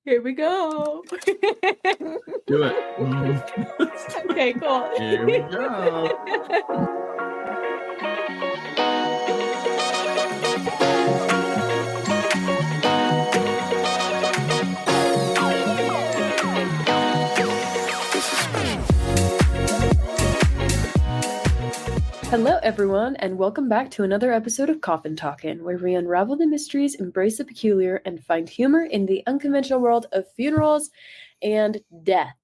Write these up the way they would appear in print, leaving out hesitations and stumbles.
Here we go. Do it. Okay, cool. Here we go. Hello, everyone, and welcome back to another episode of Coffin Talkin', where we unravel the mysteries, embrace the peculiar, and find humor in the unconventional world of funerals and death.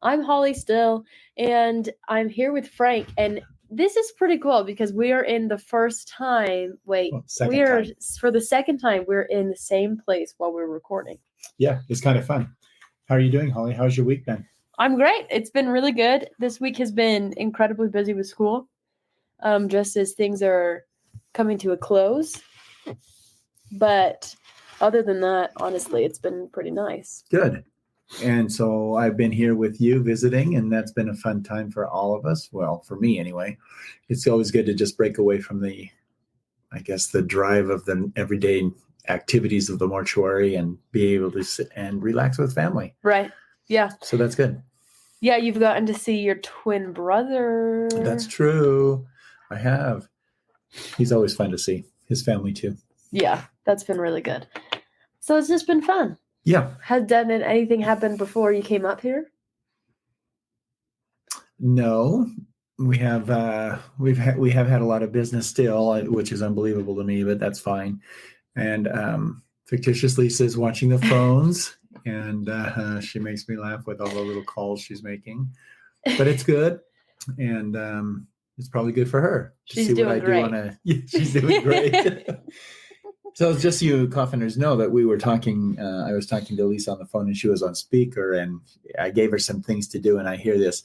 I'm Holly still, and I'm here with Frank, and this is pretty cool because we are in the first time. For the second time, we're in the same place while we're recording. Yeah, it's kind of fun. How are you doing, Holly? How's your week been? I'm great. It's been really good. This week has been incredibly busy with school. Just as things are coming to a close. But other than that, honestly, it's been pretty nice. Good. And so I've been here with you visiting, and that's been a fun time for all of us. Well, for me anyway. It's always good to just break away from the drive of the everyday activities of the mortuary and be able to sit and relax with family. Right. Yeah. So that's good. Yeah, you've gotten to see your twin brother. That's true. I have. He's always fun to see. His family too. Yeah, that's been really good. So it's just been fun. Yeah. Has anything happened before you came up here? No, we have had a lot of business still, which is unbelievable to me, but that's fine. And fictitious Lisa's watching the phones, and she makes me laugh with all the little calls she's making. But it's good, and it's probably good for her to she's see doing what I great. do on a. She's doing great. So just so you coffiners know that we were talking. I was talking to Lisa on the phone, and she was on speaker, and I gave her some things to do, and I hear this,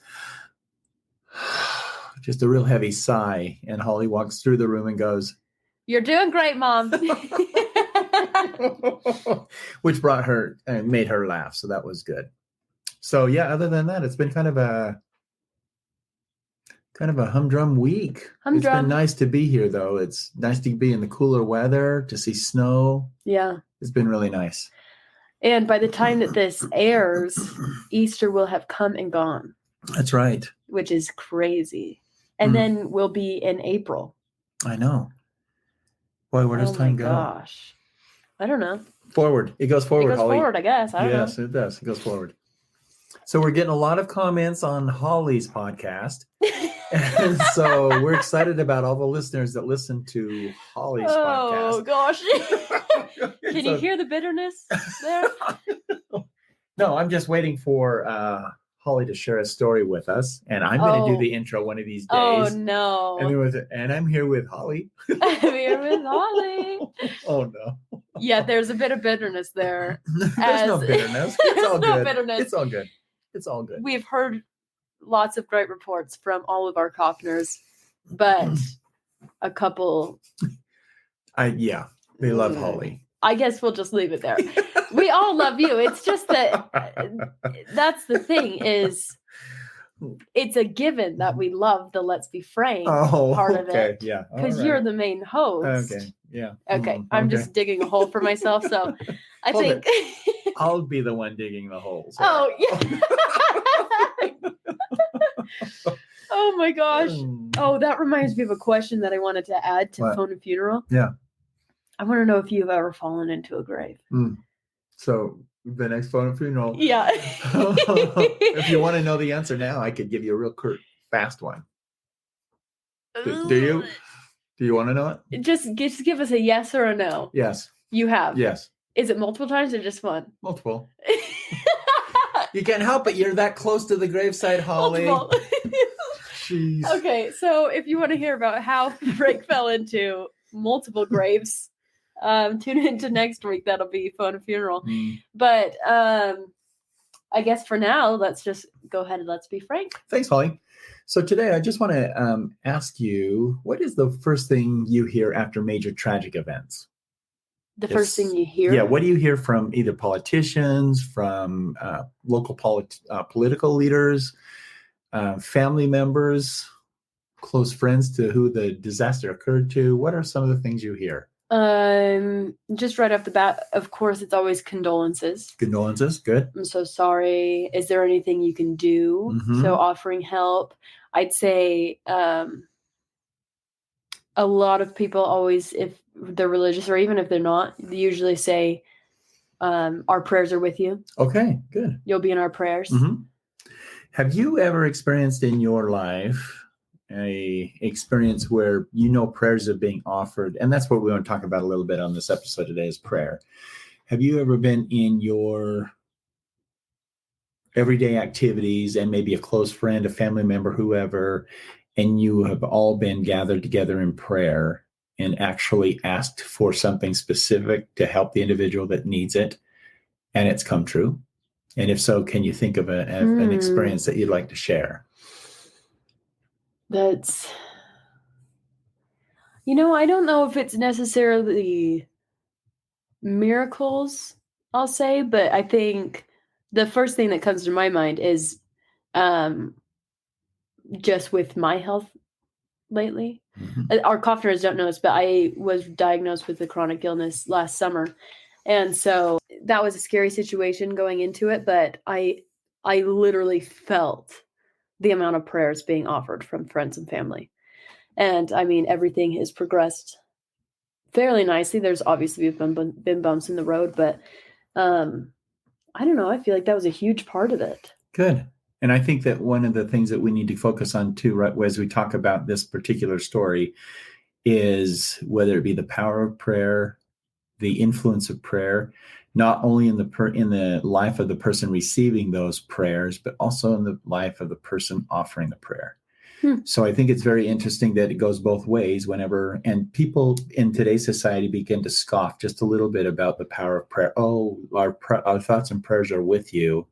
just a real heavy sigh, and Holly walks through the room and goes, "You're doing great, Mom." Which brought her and made her laugh, so that was good. So yeah, other than that, it's been kind of a humdrum week. It's been nice to be here, though. It's nice to be in the cooler weather, to see snow. Yeah. It's been really nice. And by the time that this airs, Easter will have come and gone. That's right. Which is crazy. And then we'll be in April. I know. Boy, where does time go? Oh, my gosh. I don't know. Forward. It goes forward, Holly. It goes forward, I guess. I don't know. Yes, it does. It goes forward. So we're getting a lot of comments on Holly's podcast. And so we're excited about all the listeners that listen to Holly's podcast. Oh, gosh. Can you hear the bitterness there? No, I'm just waiting for Holly to share a story with us. And I'm going to do the intro one of these days. Oh, no. And I'm here with Holly. I'm here with Holly. Oh, no. Yeah, there's a bit of bitterness there. There's no bitterness. It's all good. Bitterness. It's all good. It's all good. We've heard lots of great reports from all of our coffiners, but a couple. They love Holly. I guess we'll just leave it there. We all love you. It's just that that's the thing is it's a given that we love the Let's Be Frank part of it. Yeah. Because you're the main host. Okay. Yeah. Okay. I'm just digging a hole for myself. So I think I'll be the one digging the hole. So. Oh, yeah. Oh my gosh. Oh, that reminds me of a question that I wanted to add to Phone and Funeral. Yeah. I want to know if you've ever fallen into a grave. So the next Phone and Funeral. Yeah. If you want to know the answer now, I could give you a real fast one. Do you? Do you want to know it? Just give us a yes or a no. Yes. You have? Yes. Is it multiple times or just one? Multiple. You can't help it. You're that close to the graveside, Holly. Jeez. Okay, so if you want to hear about how Frank fell into multiple graves, tune into next week. That'll be Phone and Funeral. But I guess for now, let's just go ahead and let's be Frank. Thanks, Holly. So today I just want to ask you, what is the first thing you hear after major tragic events? The first thing you hear? Yeah, what do you hear from either politicians, from local political leaders, family members, close friends to who the disaster occurred to? What are some of the things you hear? Just right off the bat, of course, it's always condolences. Condolences. Good. I'm so sorry. Is there anything you can do? Mm-hmm. So offering help. I'd say a lot of people always, if they're religious or even if they're not, they usually say, our prayers are with you. Okay, good. You'll be in our prayers. Mm-hmm. Have you ever experienced in your life a experience where prayers are being offered? And that's what we want to talk about a little bit on this episode today is prayer. Have you ever been in your everyday activities and maybe a close friend, a family member, whoever, and you have all been gathered together in prayer and actually asked for something specific to help the individual that needs it, and it's come true? And if so, can you think of an experience that you'd like to share? That's, I don't know if it's necessarily miracles, I'll say, but I think the first thing that comes to my mind is just with my health lately. Mm-hmm. Our coffiners don't know this, but I was diagnosed with a chronic illness last summer. And so that was a scary situation going into it, but I literally felt the amount of prayers being offered from friends and family. And I mean, everything has progressed fairly nicely. There's obviously been bumps in the road, but I don't know. I feel like that was a huge part of it. Good. And I think that one of the things that we need to focus on too, right, as we talk about this particular story, is whether it be the power of prayer, the influence of prayer, not only in the life of the person receiving those prayers, but also in the life of the person offering the prayer. So I think it's very interesting that it goes both ways and people in today's society begin to scoff just a little bit about the power of prayer. Oh, our thoughts and prayers are with you.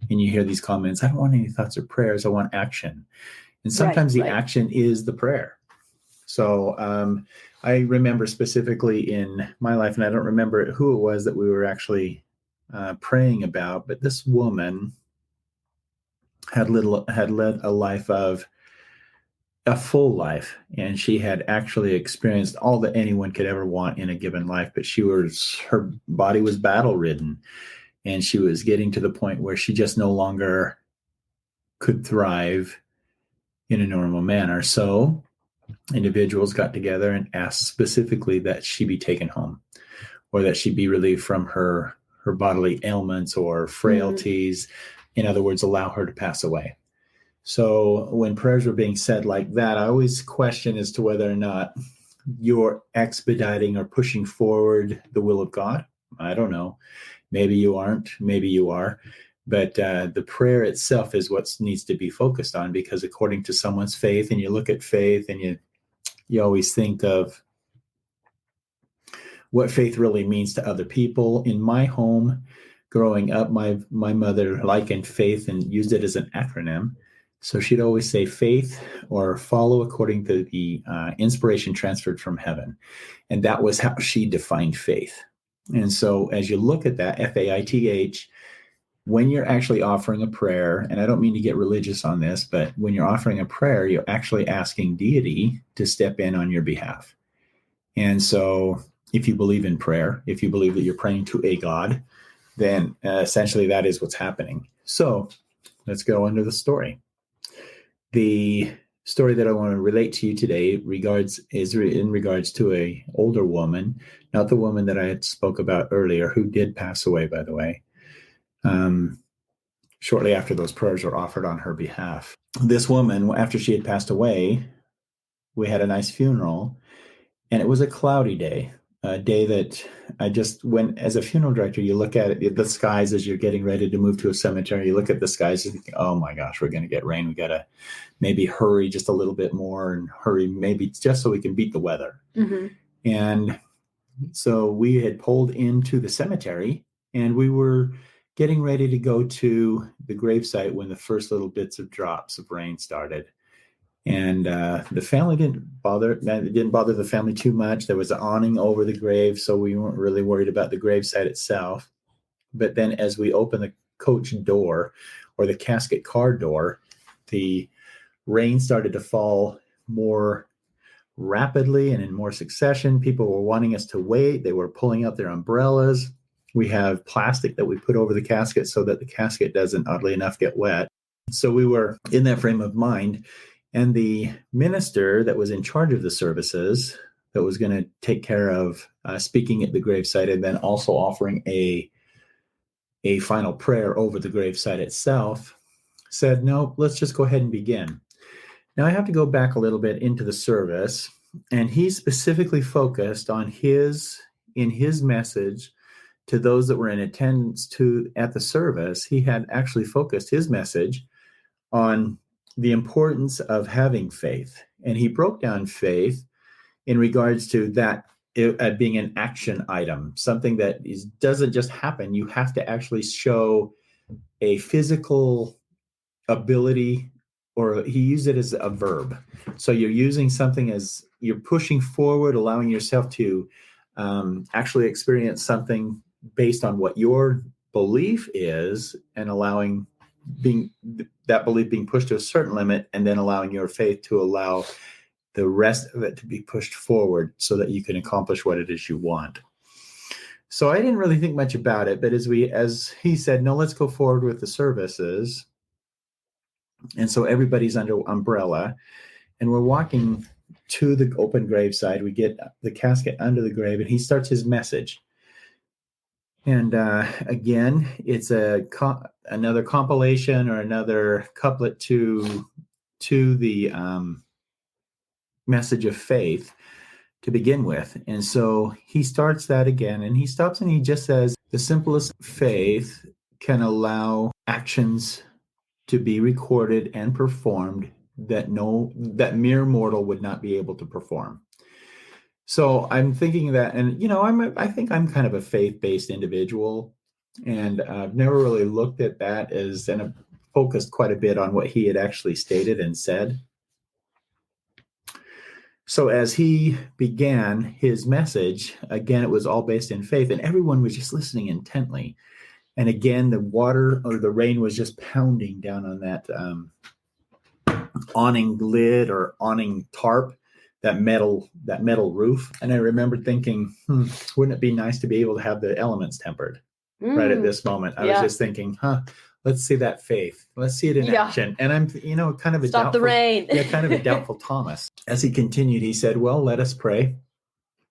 And you hear these comments, I don't want any thoughts or prayers, I want action. And sometimes the action is the prayer. So I remember specifically in my life, and I don't remember who it was that we were actually praying about, but this woman had led a full life, and she had actually experienced all that anyone could ever want in a given life, but her body was battle ridden, and she was getting to the point where she just no longer could thrive in a normal manner. So individuals got together and asked specifically that she be taken home, or that she be relieved from her bodily ailments or frailties. In other words, allow her to pass away. So when prayers were being said like that, I always question as to whether or not you're expediting or pushing forward the will of God. I don't know. Maybe you aren't. Maybe you are. But the prayer itself is what needs to be focused on, because according to someone's faith, and you look at faith and you always think of what faith really means to other people. In my home, growing up, my mother likened faith and used it as an acronym. So she'd always say faith, or follow according to the inspiration transferred from heaven. And that was how she defined faith. And so as you look at that, FAITH, when you're actually offering a prayer, and I don't mean to get religious on this, but when you're offering a prayer, you're actually asking deity to step in on your behalf. And so if you believe in prayer, if you believe that you're praying to a God, then essentially that is what's happening. So let's go into the story. The story that I want to relate to you today is in regards to a older woman, not the woman that I had spoke about earlier, who did pass away, by the way, shortly after those prayers were offered on her behalf. This woman, after she had passed away, we had a nice funeral, and it was a cloudy day, a day that I just went, as a funeral director, you look at it, the skies as you're getting ready to move to a cemetery, you look at the skies and think, oh my gosh, we're going to get rain. We got to maybe hurry just a little bit more, and hurry maybe just so we can beat the weather. Mm-hmm. And so we had pulled into the cemetery, and we were getting ready to go to the gravesite when the first little bits of drops of rain started. And the family didn't bother the family too much. There was an awning over the grave, so we weren't really worried about the gravesite itself. But then as we opened the coach door, or the casket car door, the rain started to fall more rapidly and in more succession. People were wanting us to wait. They were pulling out their umbrellas. We have plastic that we put over the casket so that the casket doesn't, oddly enough, get wet. So we were in that frame of mind. And the minister that was in charge of the services, that was going to take care of speaking at the gravesite and then also offering a final prayer over the gravesite itself, said, no, let's just go ahead and begin. Now I have to go back a little bit into the service, and he specifically focused on in his message to those that were in attendance at the service. He had actually focused his message on the importance of having faith. And he broke down faith in regards to that being an action item, something that doesn't just happen. You have to actually show a physical ability, or he used it as a verb. So you're using something as you're pushing forward, allowing yourself to actually experience something based on what your belief is, and allowing that belief being pushed to a certain limit, and then allowing your faith to allow the rest of it to be pushed forward so that you can accomplish what it is you want. So I didn't really think much about it, but as he said, no, let's go forward with the services. And so everybody's under umbrella, and we're walking to the open graveside. We get the casket under the grave, and he starts his message. And again, it's another compilation or another couplet to the message of faith to begin with. And so he starts that again, and he stops and he just says, the simplest faith can allow actions to be recorded and performed that mere mortal would not be able to perform. So I'm thinking that, and I think I'm kind of a faith-based individual, and I've never really looked at that and I've focused quite a bit on what he had actually stated and said. So as he began his message, again, it was all based in faith, and everyone was just listening intently. And again, the water or the rain was just pounding down on that awning lid or awning tarp, that metal roof. And I remember thinking, wouldn't it be nice to be able to have the elements tempered right at this moment? I was just thinking, let's see that faith. Let's see it in action. And I'm, kind of Stop the rain. kind of a doubtful Thomas. As he continued, he said, well, let us pray.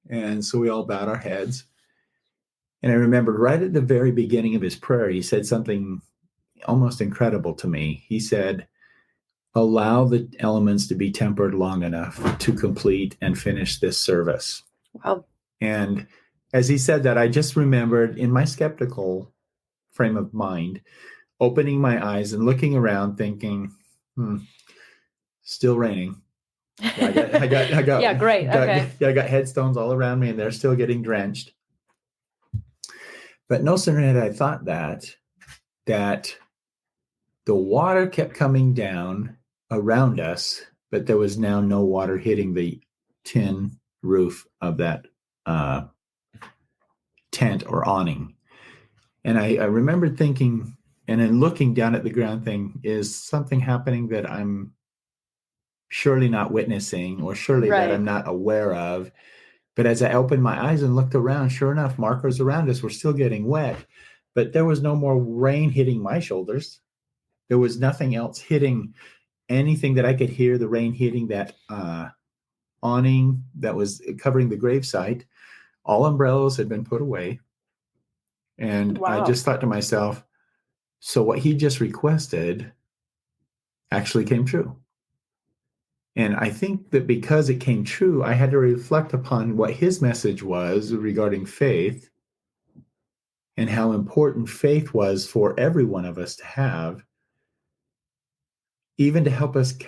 And so we all bowed our heads. And I remembered right at the very beginning of his prayer, he said something almost incredible to me. He said, allow the elements to be tempered long enough to complete and finish this service. Wow. And as he said that, I just remembered in my skeptical frame of mind, opening my eyes and looking around thinking, still raining. I got yeah, great. Okay. I got headstones all around me and they're still getting drenched. But no sooner had I thought that the water kept coming down around us, but there was now no water hitting the tin roof of that tent or awning. And I remembered thinking, and then looking down at the ground, thing, is something happening that I'm surely not witnessing, or surely that I'm not aware of. But as I opened my eyes and looked around, sure enough, markers around us were still getting wet, but there was no more rain hitting my shoulders. There was nothing else hitting anything that I could hear the rain hitting that awning that was covering the gravesite. All umbrellas had been put away. And I just thought to myself, so what he just requested actually came true. And I think that because it came true, I had to reflect upon what his message was regarding faith and how important faith was for every one of us to have, even to help us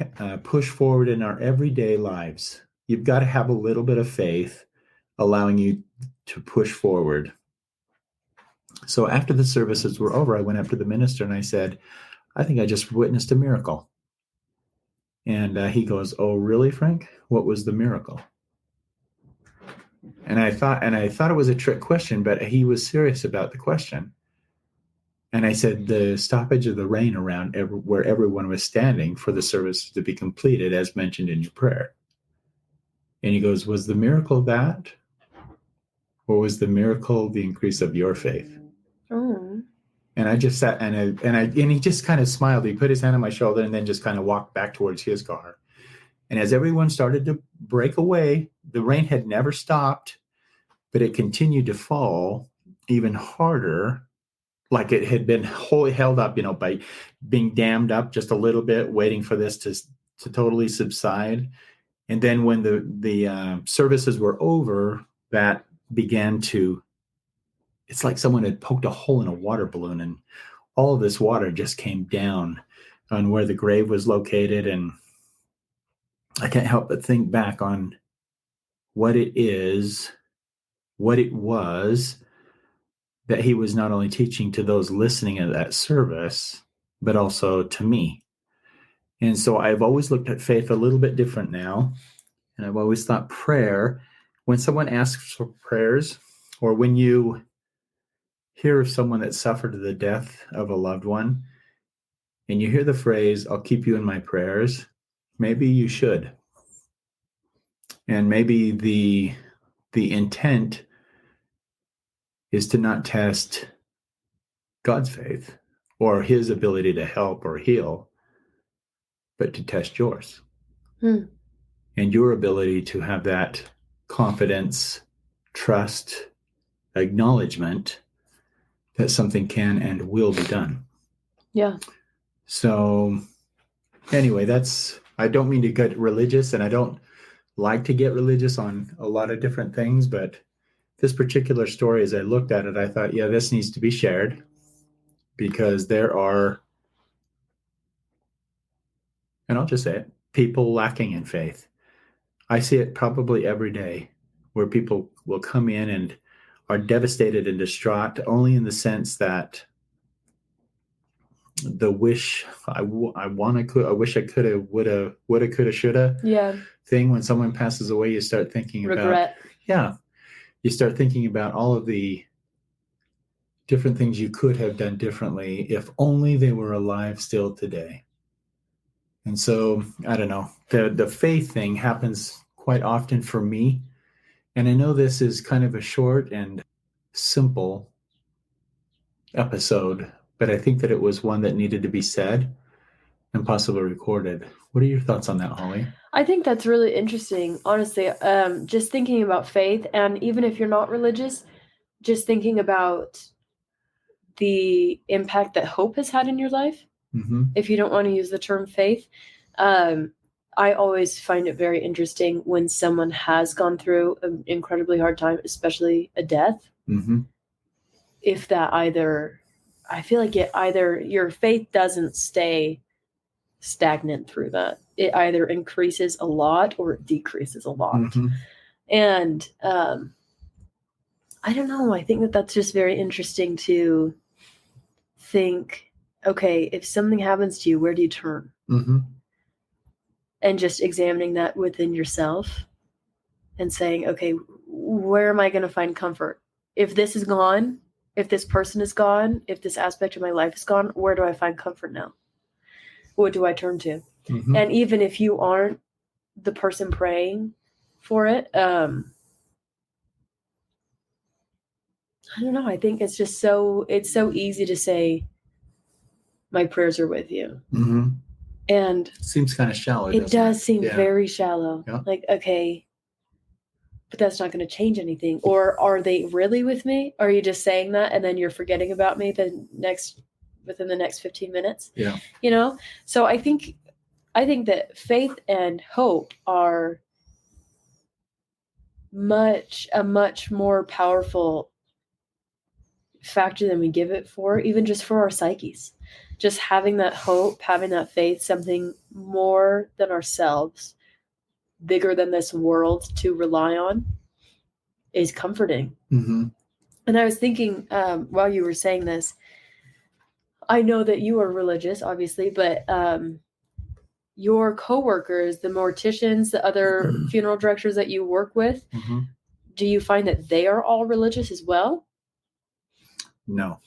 push forward in our everyday lives. You've got to have a little bit of faith allowing you to push forward. So after the services were over, I went up to the minister and I said, I think I just witnessed a miracle. And he goes, oh, really, Frank? What was the miracle? And I thought it was a trick question, but he was serious about the question. And I said, the stoppage of the rain around where everyone was standing for the service to be completed, as mentioned in your prayer. And he goes, was the miracle that? Or was the miracle the increase of your faith? Oh. And I just sat and he just kind of smiled. He put his hand on my shoulder and then just kind of walked back towards his car. And as everyone started to break away, the rain had never stopped, but it continued to fall even harder, like it had been wholly held up, by being dammed up just a little bit, waiting for this to totally subside. And then when the services were over, that began to, it's like someone had poked a hole in a water balloon, and all of this water just came down on where the grave was located. And I can't help but think back on what it was that he was not only teaching to those listening at that service, but also to me. And so I've always looked at faith a little bit different now. And I've always thought prayer, when someone asks for prayers, or when you hear of someone that suffered the death of a loved one, and you hear the phrase, I'll keep you in my prayers, maybe you should. And maybe the intent is to not test God's faith or his ability to help or heal, but to test yours. And your ability to have that confidence, trust, acknowledgement that something can and will be done. Yeah. So anyway, I don't mean to get religious, and I don't like to get religious on a lot of different things, but this particular story, as I looked at it, I thought, yeah, this needs to be shared, because there are, and I'll just say it, people lacking in faith. I see it probably every day, where people will come in and are devastated and distraught, only in the sense that the wish I wish I could have, woulda, coulda, shoulda. Yeah. Thing. When someone passes away, you start thinking Regret. You start thinking about all of the different things you could have done differently if only they were alive still today. And so, I don't know, the faith thing happens quite often for me. And I know this is kind of a short and simple episode, but I think that it was one that needed to be said and possibly recorded. What are your thoughts on that, Holly? I think that's really interesting, honestly. Just thinking about faith, and even if you're not religious, just thinking about the impact that hope has had in your life. Mm-hmm. If you don't want to use the term faith, I always find it very interesting when someone has gone through an incredibly hard time, especially a death. Mm-hmm. If that I feel like either your faith doesn't stay stagnant through that. It either increases a lot or it decreases a lot. Mm-hmm. And I don't know. I think that that's just very interesting to think, okay, if something happens to you, where do you turn? Mm-hmm. And just examining that within yourself and saying, okay, where am I going to find comfort? If this is gone, if this person is gone, if this aspect of my life is gone, where do I find comfort now? What do I turn to? Mm-hmm. And even if you aren't the person praying for it, I don't know. I think it's so easy to say, my prayers are with you. Mm-hmm. And it seems kind of shallow. It does seem very shallow. Yeah. Like, okay, but that's not going to change anything. Or are they really with me? Are you just saying that and then you're forgetting about me within the next 15 minutes? Yeah. So I think that faith and hope are a much more powerful factor than we give it for, even just for our psyches. Just having that hope, having that faith, something more than ourselves, bigger than this world to rely on, is comforting. Mm-hmm. And I was thinking, while you were saying this, I know that you are religious, obviously, but your coworkers, the morticians, the other funeral directors that you work with, mm-hmm. do you find that they are all religious as well? No,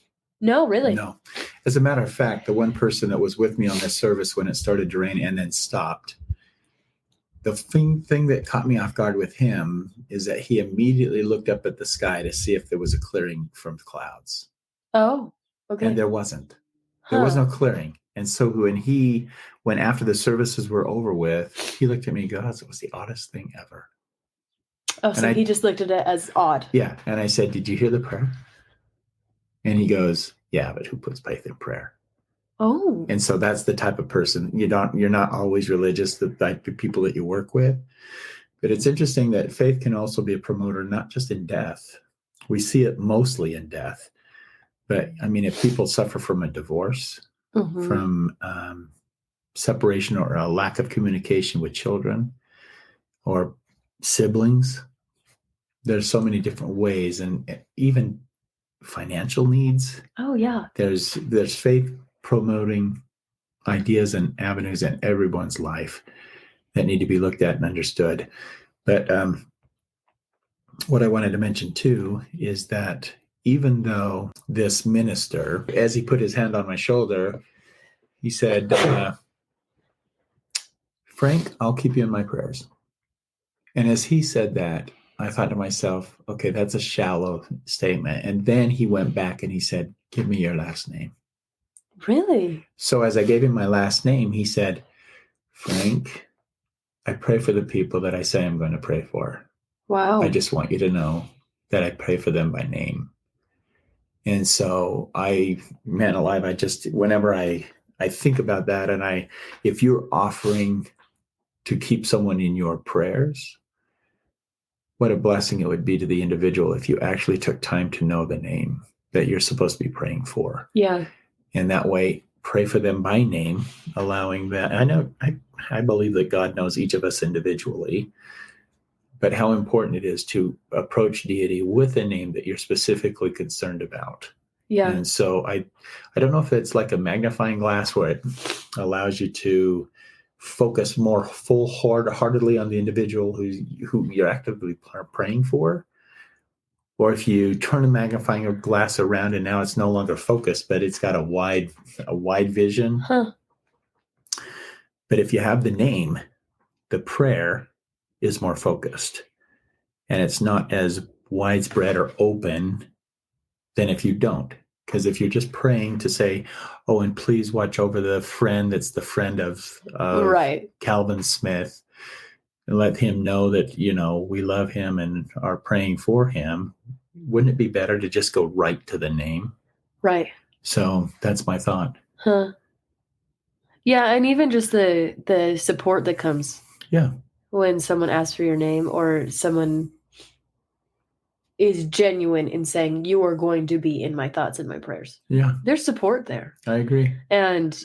really? No. As a matter of fact, the one person that was with me on this service when it started to rain and then stopped, the thing that caught me off guard with him is that he immediately looked up at the sky to see if there was a clearing from the clouds. Oh, And okay. there wasn't. There was Huh. no clearing. And so when after the services were over with, he looked at me and goes, it was the oddest thing ever. Oh, And so he just looked at it as odd. Yeah. And I said, did you hear the prayer? And he goes, yeah, but who puts faith in prayer? Oh. And so that's the type of person. You're not always religious, like the people that you work with. But it's interesting that faith can also be a promoter, not just in death. We see it mostly in death. But I mean, if people suffer from a divorce, from separation or a lack of communication with children or siblings, there's so many different ways, and even financial needs. Oh, yeah. There's faith promoting ideas and avenues in everyone's life that need to be looked at and understood. But what I wanted to mention too is that even though this minister, as he put his hand on my shoulder, he said, Frank, I'll keep you in my prayers. And as he said that, I thought to myself, okay, that's a shallow statement. And then he went back and he said, give me your last name. Really? So as I gave him my last name, he said, Frank, I pray for the people that I say I'm going to pray for. Wow. I just want you to know that I pray for them by name. And so man alive, whenever I think about that, and if you're offering to keep someone in your prayers, what a blessing it would be to the individual if you actually took time to know the name that you're supposed to be praying for. Yeah. And that way, pray for them by name, allowing that. I believe that God knows each of us individually, but how important it is to approach deity with a name that you're specifically concerned about. Yeah. And so I don't know if it's like a magnifying glass where it allows you to focus more full-heartedly on the individual who you're actively praying for, or if you turn a magnifying glass around and now it's no longer focused, but it's got a wide vision. Huh. But if you have the name, the prayer is more focused, and it's not as widespread or open than if you don't. Because if you're just praying to say, oh, and please watch over the friend that's the friend of Right. Calvin Smith, and let him know that, we love him and are praying for him, wouldn't it be better to just go right to the name? Right. So that's my thought. Huh. Yeah, and even just the support that comes. Yeah. When someone asks for your name or someone is genuine in saying you are going to be in my thoughts and my prayers. Yeah. There's support there. I agree. And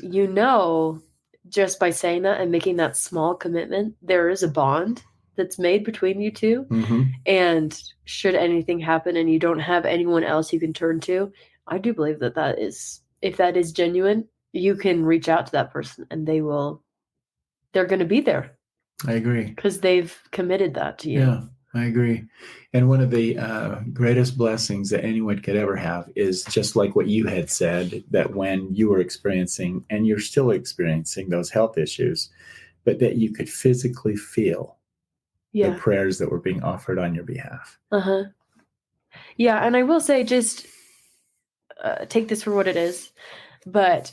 just by saying that and making that small commitment, there is a bond that's made between you two. Mm-hmm. And should anything happen and you don't have anyone else you can turn to, I do believe if that is genuine, you can reach out to that person and they're going to be there. I agree. Because they've committed that to you. Yeah, I agree. And one of the greatest blessings that anyone could ever have is just like what you had said, that when you were experiencing, and you're still experiencing those health issues, but that you could physically feel the prayers that were being offered on your behalf. Uh-huh. Yeah, and I will say, just take this for what it is, but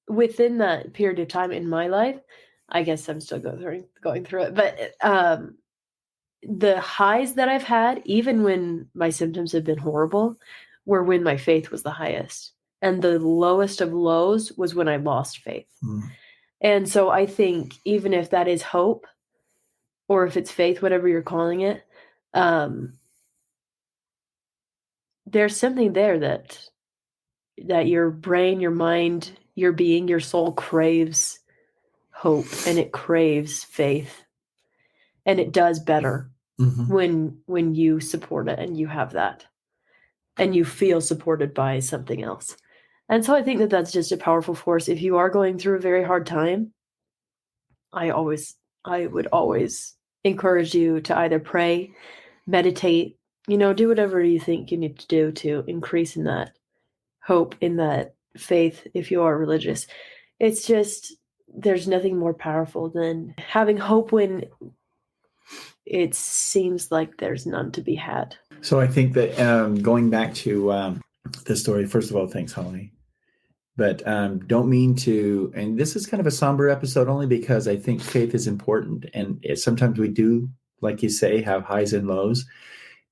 within that period of time in my life, I guess I'm still going through it, but the highs that I've had, even when my symptoms have been horrible, were when my faith was the highest. And the lowest of lows was when I lost faith. Mm. And so I think even if that is hope, or if it's faith, whatever you're calling it, there's something there that your brain, your mind, your being, your soul craves hope, and it craves faith, and it does better when you support it and you have that and you feel supported by something else. And so I think that that's just a powerful force. If you are going through a very hard time, I would always encourage you to either pray, meditate, do whatever you think you need to do to increase in that hope, in that faith, if you are religious. It's just there's nothing more powerful than having hope when it seems like there's none to be had. So I think that going back to the story, first of all, thanks, Holly. But don't mean to, and this is kind of a somber episode only because I think faith is important. And sometimes we do, like you say, have highs and lows.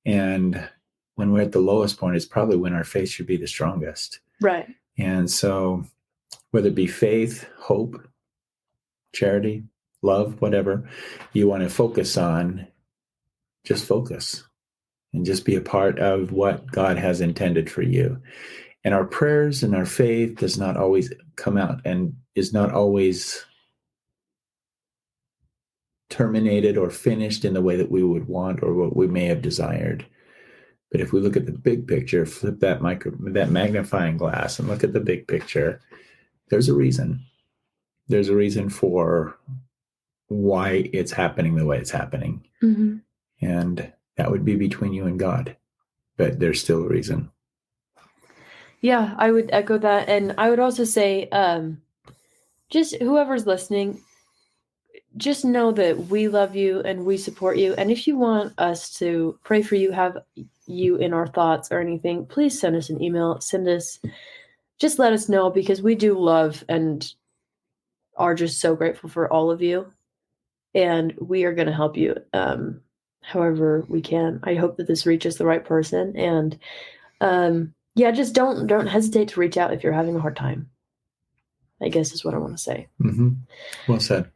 And when we're at the lowest point, it's probably when our faith should be the strongest. Right. And so whether it be faith, hope, charity, love, whatever you want to focus on, just focus and just be a part of what God has intended for you. And our prayers and our faith does not always come out and is not always terminated or finished in the way that we would want or what we may have desired. But if we look at the big picture, flip that magnifying glass and look at the big picture, there's a reason. There's a reason for why it's happening the way it's happening. Mm-hmm. And that would be between you and God. But there's still a reason. Yeah, I would echo that. And I would also say, just whoever's listening, just know that we love you and we support you. And if you want us to pray for you, have you in our thoughts or anything, please send us an email. Just let us know, because we do love and are just so grateful for all of you. And we are going to help you however we can. I hope that this reaches the right person. And just don't hesitate to reach out if you're having a hard time, I guess is what I want to say. Mm-hmm. Well said.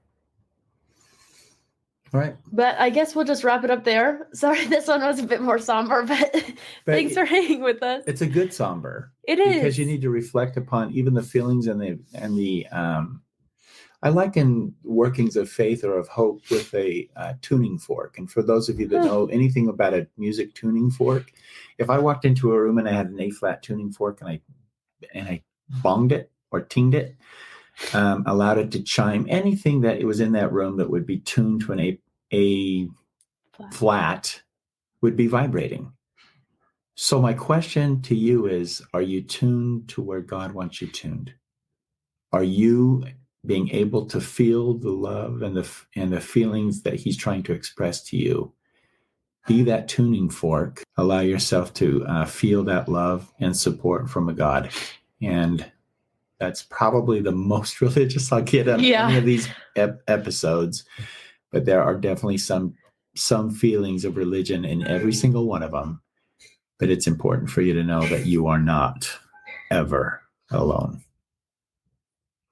All right. But I guess we'll just wrap it up there. Sorry, this one was a bit more somber, but thanks for hanging with us. It's a good somber. It is. Because you need to reflect upon even the feelings and the I liken workings of faith or of hope with a tuning fork. And for those of you that know anything about a music tuning fork, if I walked into a room and I had an A-flat tuning fork and I bonged it or tinged it, allowed it to chime, anything that it was in that room that would be tuned to an A flat would be vibrating. So my question to you is, are you tuned to where God wants you tuned? Are you being able to feel the love and the feelings that he's trying to express to you? Be that tuning fork. Allow yourself to feel that love and support from a God. And that's probably the most religious I'll get on any of these episodes. But there are definitely some feelings of religion in every single one of them. But it's important for you to know that you are not ever alone.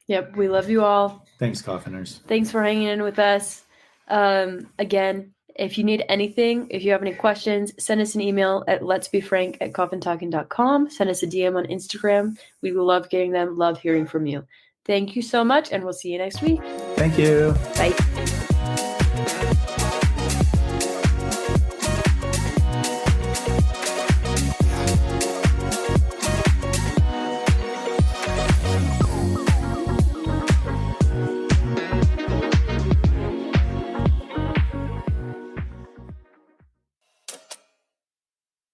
Yep, we love you all. Thanks, Coffiners. Thanks for hanging in with us. Again, if you need anything, if you have any questions, send us an email at letsbefrank@coffintalking.com. Send us a DM on Instagram. We love getting them, love hearing from you. Thank you so much, and we'll see you next week. Thank you. Bye.